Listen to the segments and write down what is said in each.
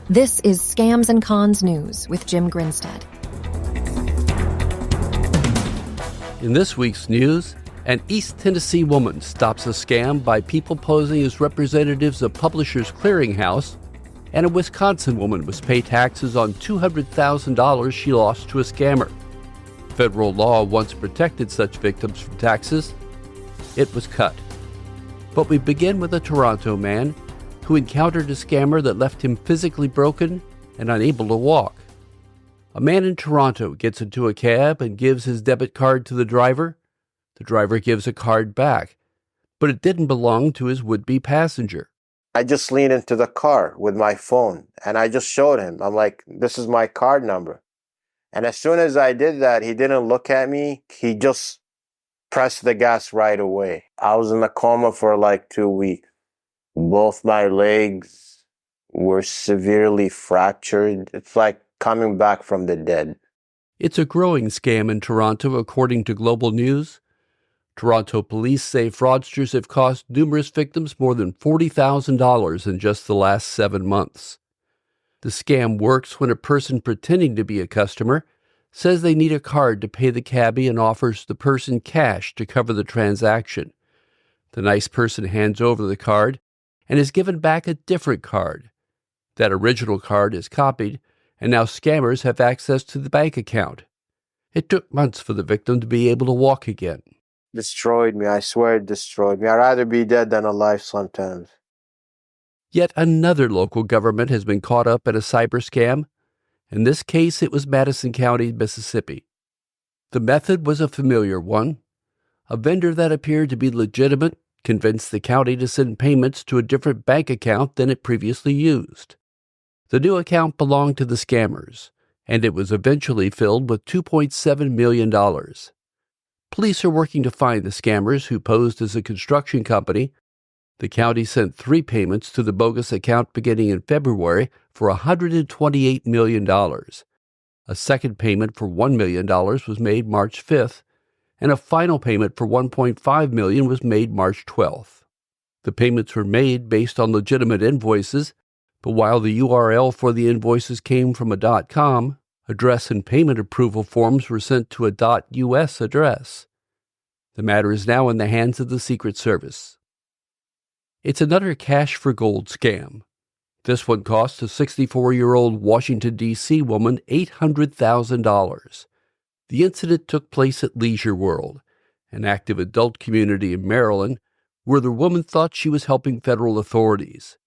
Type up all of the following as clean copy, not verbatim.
This is Scams and Cons News with Jim Grinstead. In this week's news, an East Tennessee woman stops a scam by people posing as representatives of Publishers Clearinghouse, and a Wisconsin woman must pay taxes on $200,000 she lost to a scammer. Federal law once protected such victims from taxes. It was cut. But we begin with a Toronto man who encountered a scammer that left him physically broken and unable to walk. A man in Toronto gets into a cab and gives his debit card to the driver. The driver gives a card back, but it didn't belong to his would-be passenger. I just leaned into the car with my phone and I just showed him. I'm like, this is my card number. And as soon as I did that, he didn't look at me. He just pressed the gas right away. I was in a coma for like 2 weeks. Both my legs were severely fractured. It's like coming back from the dead. It's a growing scam in Toronto, according to Global News. Toronto police say fraudsters have cost numerous victims more than $40,000 in just the last 7 months. The scam works when a person pretending to be a customer says they need a card to pay the cabbie and offers the person cash to cover the transaction. The nice person hands over the card and is given back a different card. That original card is copied, and now scammers have access to the bank account. It took months for the victim to be able to walk again. Destroyed me. I swear it destroyed me. I'd rather be dead than alive sometimes. Yet another local government has been caught up in a cyber scam. In this case, it was Madison County, Mississippi. The method was a familiar one. A vendor that appeared to be legitimate convinced the county to send payments to a different bank account than it previously used. The new account belonged to the scammers, and it was eventually filled with $2.7 million. Police are working to find the scammers who posed as a construction company. The county sent 3 payments to the bogus account beginning in February for $128 million. A second payment for $1 million was made March 5th, and a final payment for $1.5 million was made March 12th. The payments were made based on legitimate invoices, but while the URL for the invoices came from a .com, address and payment approval forms were sent to a .US address. The matter is now in the hands of the Secret Service. It's another cash for gold scam. This one cost a 64-year-old Washington, D.C. woman $800,000. The incident took place at Leisure World, an active adult community in Maryland, where the woman thought she was helping federal authorities.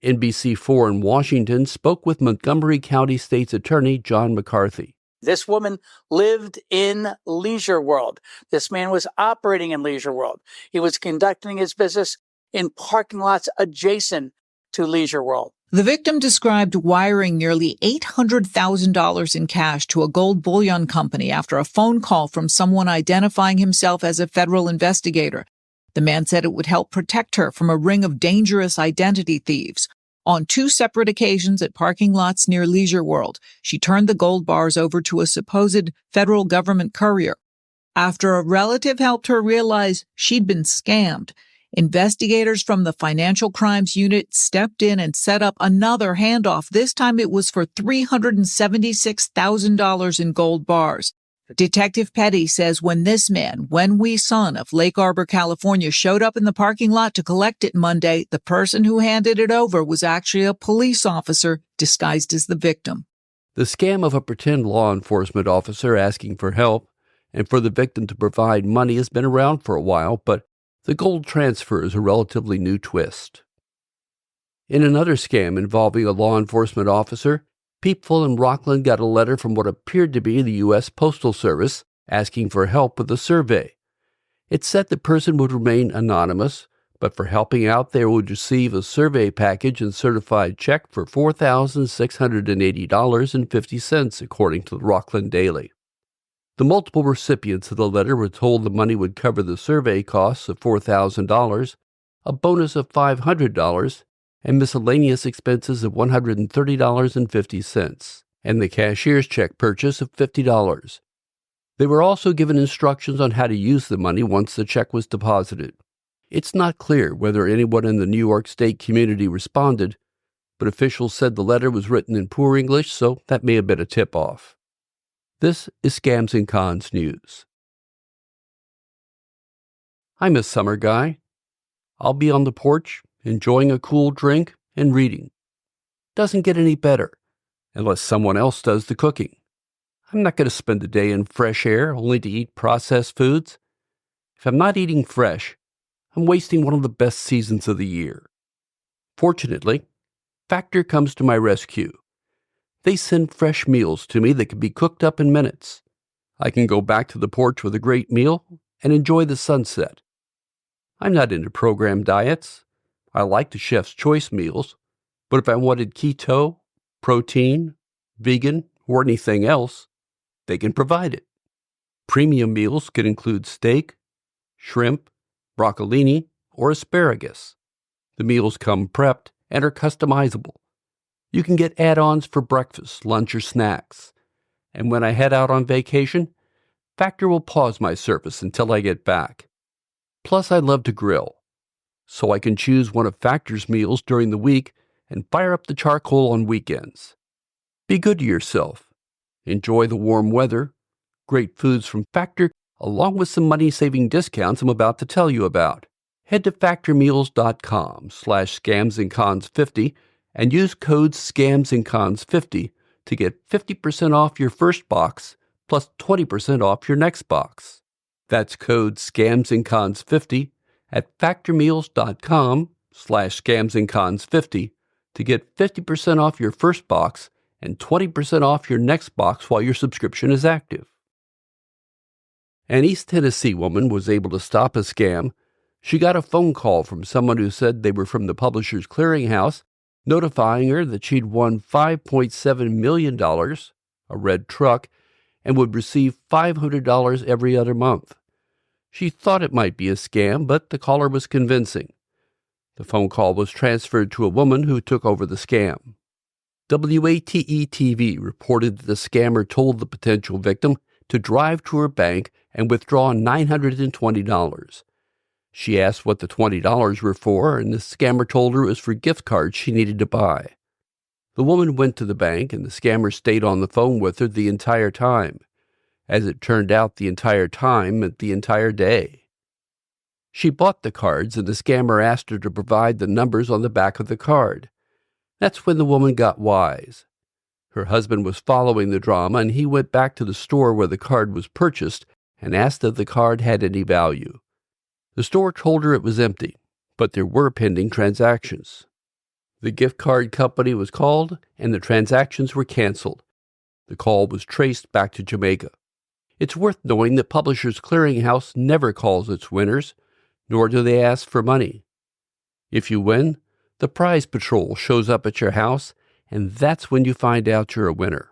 NBC4 in Washington spoke with Montgomery County State's Attorney John McCarthy. This woman lived in Leisure World. This man was operating in Leisure World. He was conducting his business in parking lots adjacent to Leisure World. The victim described wiring nearly $800,000 in cash to a gold bullion company after a phone call from someone identifying himself as a federal investigator. The man said it would help protect her from a ring of dangerous identity thieves. On 2 separate occasions at parking lots near Leisure World, she turned the gold bars over to a supposed federal government courier. After a relative helped her realize she'd been scammed, investigators from the Financial Crimes Unit stepped in and set up another handoff. This time it was for $376,000 in gold bars. Detective Petty says when this man, Wen-Wei Sun of Lake Arbor, California, showed up in the parking lot to collect it Monday, the person who handed it over was actually a police officer disguised as the victim. The scam of a pretend law enforcement officer asking for help and for the victim to provide money has been around for a while, but the gold transfer is a relatively new twist. In another scam involving a law enforcement officer, people in Rockland got a letter from what appeared to be the U.S. Postal Service asking for help with a survey. It said the person would remain anonymous, but for helping out they would receive a survey package and certified check for $4,680.50, according to the Rockland Daily. The multiple recipients of the letter were told the money would cover the survey costs of $4,000, a bonus of $500, and miscellaneous expenses of $130.50, and the cashier's check purchase of $50. They were also given instructions on how to use the money once the check was deposited. It's not clear whether anyone in the New York State community responded, but officials said the letter was written in poor English, so that may have been a tip-off. This is Scams and Cons News. I'm a summer guy. I'll be on the porch, enjoying a cool drink and reading. Doesn't get any better, unless someone else does the cooking. I'm not going to spend a day in fresh air only to eat processed foods. If I'm not eating fresh, I'm wasting one of the best seasons of the year. Fortunately, Factor comes to my rescue. They send fresh meals to me that can be cooked up in minutes. I can go back to the porch with a great meal and enjoy the sunset. I'm not into program diets. I like the chef's choice meals, but if I wanted keto, protein, vegan, or anything else, they can provide it. Premium meals could include steak, shrimp, broccolini, or asparagus. The meals come prepped and are customizable. You can get add-ons for breakfast, lunch, or snacks. And when I head out on vacation, Factor will pause my service until I get back. Plus, I love to grill, so I can choose one of Factor's meals during the week and fire up the charcoal on weekends. Be good to yourself. Enjoy the warm weather, great foods from Factor, along with some money-saving discounts I'm about to tell you about. Head to factormeals.com/scamsandcons50 and use code scamsandcons50 to get 50% off your first box plus 20% off your next box. That's code scamsandcons50 at factormeals.com/scamsandcons50 to get 50% off your first box and 20% off your next box while your subscription is active. An East Tennessee woman was able to stop a scam. She got a phone call from someone who said they were from the Publishers Clearinghouse, notifying her that she'd won $5.7 million, a red truck, and would receive $500 every other month. She thought it might be a scam, but the caller was convincing. The phone call was transferred to a woman who took over the scam. WATE-TV reported that the scammer told the potential victim to drive to her bank and withdraw $920. She asked what the $20 were for, and the scammer told her it was for gift cards she needed to buy. The woman went to the bank, and the scammer stayed on the phone with her the entire time. As it turned out, the entire time meant the entire day. She bought the cards, and the scammer asked her to provide the numbers on the back of the card. That's when the woman got wise. Her husband was following the drama, and he went back to the store where the card was purchased and asked if the card had any value. The store told her it was empty, but there were pending transactions. The gift card company was called, and the transactions were canceled. The call was traced back to Jamaica. It's worth knowing that Publishers Clearinghouse never calls its winners, nor do they ask for money. If you win, the prize patrol shows up at your house, and that's when you find out you're a winner.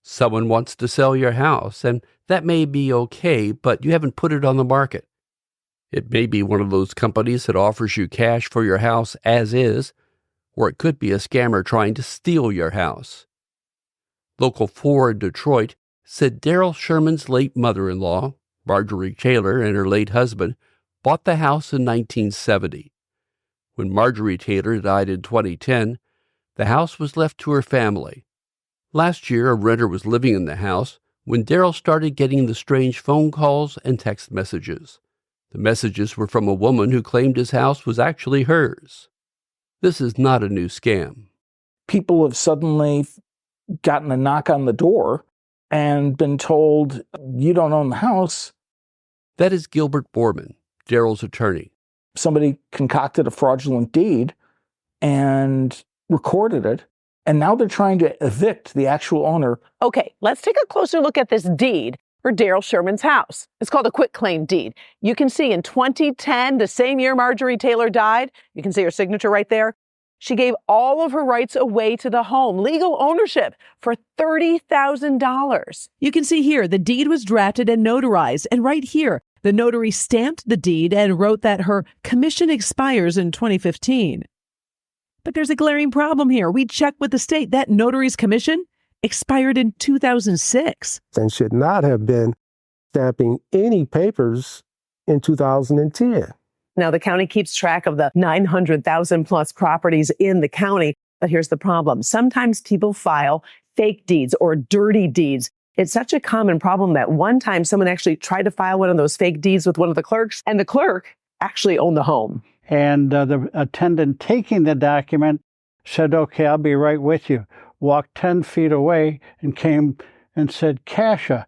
Someone wants to sell your house, and that may be okay, but you haven't put it on the market. It may be one of those companies that offers you cash for your house as is, or it could be a scammer trying to steal your house. Local 4 in Detroit said Daryl Sherman's late mother-in-law, Marjorie Taylor, and her late husband bought the house in 1970. When Marjorie Taylor died in 2010, the house was left to her family. Last year, a renter was living in the house when Daryl started getting the strange phone calls and text messages. The messages were from a woman who claimed his house was actually hers. This is not a new scam. People have suddenly gotten a knock on the door and been told, you don't own the house. That is Gilbert Borman, Daryl's attorney. Somebody concocted a fraudulent deed and recorded it, and now they're trying to evict the actual owner. Okay, let's take a closer look at this deed for Daryl Sherman's house. It's called a quitclaim deed. You can see in 2010, the same year Marjorie Taylor died, you can see her signature right there, she gave all of her rights away to the home, legal ownership, for $30,000. You can see here, the deed was drafted and notarized, and right here, the notary stamped the deed and wrote that her commission expires in 2015. But there's a glaring problem here. We checked with the state. That notary's commission expired in 2006. And should not have been stamping any papers in 2010. Now, the county keeps track of the 900,000 plus properties in the county. But here's the problem. Sometimes people file fake deeds or dirty deeds. It's such a common problem that one time someone actually tried to file one of those fake deeds with one of the clerks, and the clerk actually owned the home. And the attendant taking the document said, "Okay, I'll be right with you." Walked 10 feet away and came and said, "Kasha,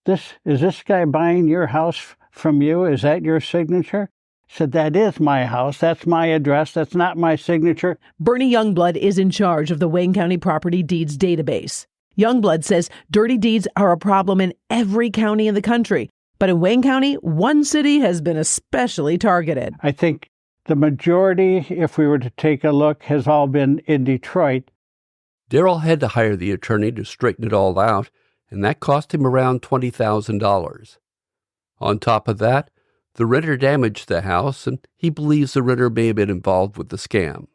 is this guy buying your house from you? Is that your signature?" Said, "That is my house. That's my address. That's not my signature." Bernie Youngblood is in charge of the Wayne County Property Deeds Database. Youngblood says dirty deeds are a problem in every county in the country. But in Wayne County, one city has been especially targeted. I think the majority, if we were to take a look, has all been in Detroit. Darrell had to hire the attorney to straighten it all out, and that cost him around $20,000. On top of that, the renter damaged the house, and he believes the renter may have been involved with the scam.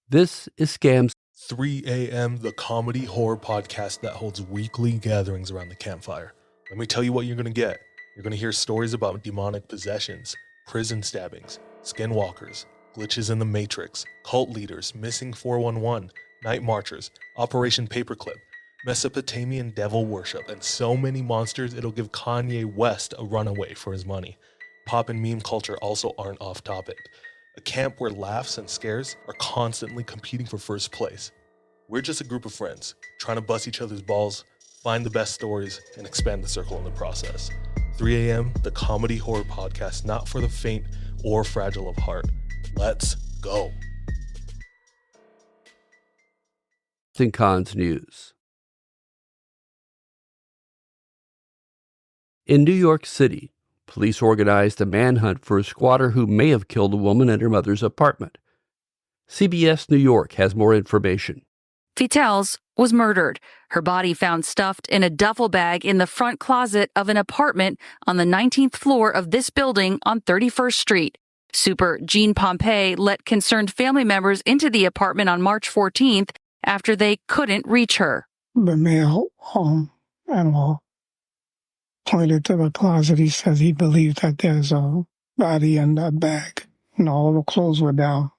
This is Scams 3 a.m., the comedy horror podcast that holds weekly gatherings around the campfire. Let me tell you what you're going to get. You're going to hear stories about demonic possessions, prison stabbings, skinwalkers, glitches in the Matrix, cult leaders, missing 411, night marchers, Operation Paperclip, Mesopotamian devil worship, and so many monsters it'll give Kanye West a runaway for his money. Pop and meme culture also aren't off topic. A camp where laughs and scares are constantly competing for first place. We're just a group of friends, trying to bust each other's balls, find the best stories, and expand the circle in the process. 3 a.m., the comedy horror podcast not for the faint or fragile of heart. Let's go. and Cons News. In New York City, police organized a manhunt for a squatter who may have killed a woman at her mother's apartment. CBS New York has more information. Vitel's was murdered. Her body found stuffed in a duffel bag in the front closet of an apartment on the 19th floor of this building on 31st Street. Super Jean Pompey let concerned family members into the apartment on March 14th after they couldn't reach her. The male animal pointed to the closet. He says he believed that there's a body in that bag. All the clothes were down.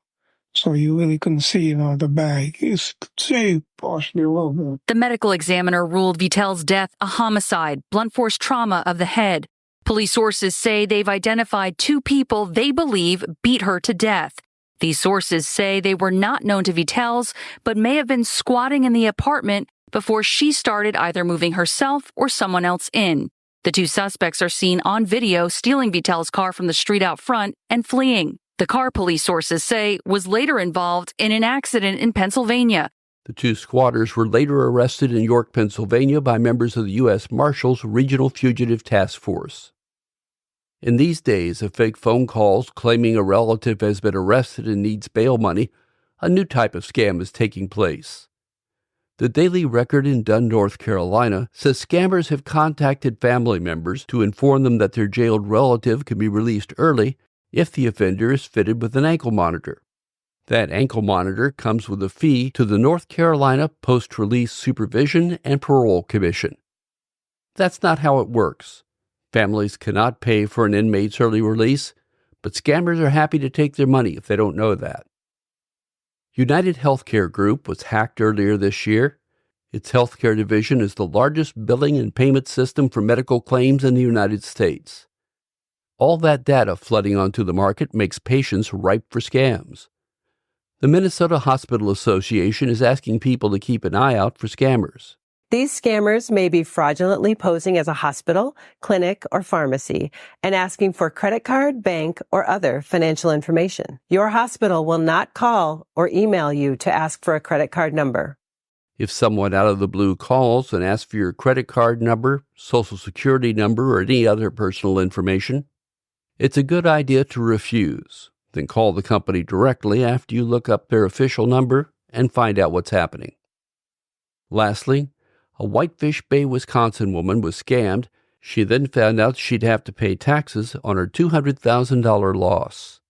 So you really couldn't see, the bag. You could see partially a little bit. The medical examiner ruled Vitel's death a homicide, blunt force trauma of the head. Police sources say they've identified 2 people they believe beat her to death. These sources say they were not known to Vitel's, but may have been squatting in the apartment before she started either moving herself or someone else in. The 2 suspects are seen on video stealing Vitel's car from the street out front and fleeing. The car, police sources say, was later involved in an accident in Pennsylvania. The 2 squatters were later arrested in York, Pennsylvania by members of the U.S. Marshals Regional Fugitive Task Force. In these days of fake phone calls claiming a relative has been arrested and needs bail money, a new type of scam is taking place. The Daily Record in Dunn, North Carolina, says scammers have contacted family members to inform them that their jailed relative can be released early if the offender is fitted with an ankle monitor. That ankle monitor comes with a fee to the North Carolina Post-Release Supervision and Parole Commission. That's not how it works. Families cannot pay for an inmate's early release, but scammers are happy to take their money if they don't know that. United Healthcare Group was hacked earlier this year. Its healthcare division is the largest billing and payment system for medical claims in the United States. All that data flooding onto the market makes patients ripe for scams. The Minnesota Hospital Association is asking people to keep an eye out for scammers. These scammers may be fraudulently posing as a hospital, clinic, or pharmacy and asking for credit card, bank, or other financial information. Your hospital will not call or email you to ask for a credit card number. If someone out of the blue calls and asks for your credit card number, social security number, or any other personal information, it's a good idea to refuse. Then call the company directly after you look up their official number and find out what's happening. Lastly, a Whitefish Bay, Wisconsin woman was scammed. She then found out she'd have to pay taxes on her $200,000 loss.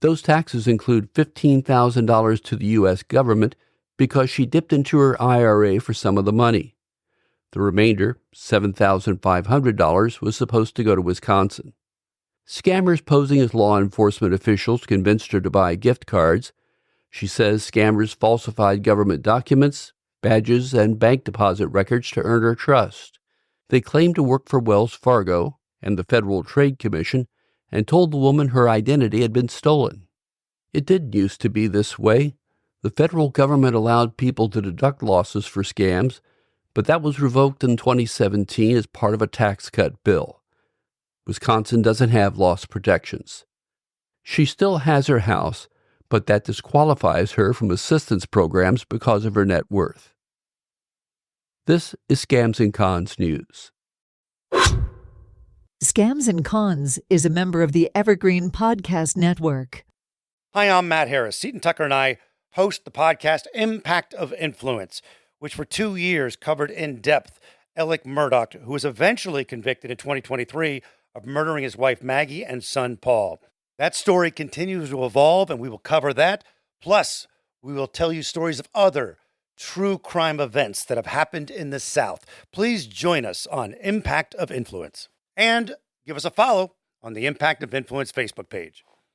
Those taxes include $15,000 to the U.S. government because she dipped into her IRA for some of the money. The remainder, $7,500, was supposed to go to Wisconsin. Scammers posing as law enforcement officials convinced her to buy gift cards. She says scammers falsified government documents, badges, and bank deposit records to earn her trust. They claimed to work for Wells Fargo and the Federal Trade Commission and told the woman her identity had been stolen. It didn't used to be this way. The federal government allowed people to deduct losses for scams, but that was revoked in 2017 as part of a tax cut bill. Wisconsin doesn't have loss protections. She still has her house, but that disqualifies her from assistance programs because of her net worth. This is Scams and Cons News. Scams and Cons is a member of the Evergreen Podcast Network. Hi, I'm Matt Harris. Seton Tucker and I host the podcast Impact of Influence, which for 2 years covered in depth Alec Murdaugh, who was eventually convicted in 2023 of murdering his wife Maggie and son Paul. That story continues to evolve, and we will cover that. Plus, we will tell you stories of other true crime events that have happened in the South. Please join us on Impact of Influence. And give us a follow on the Impact of Influence Facebook page.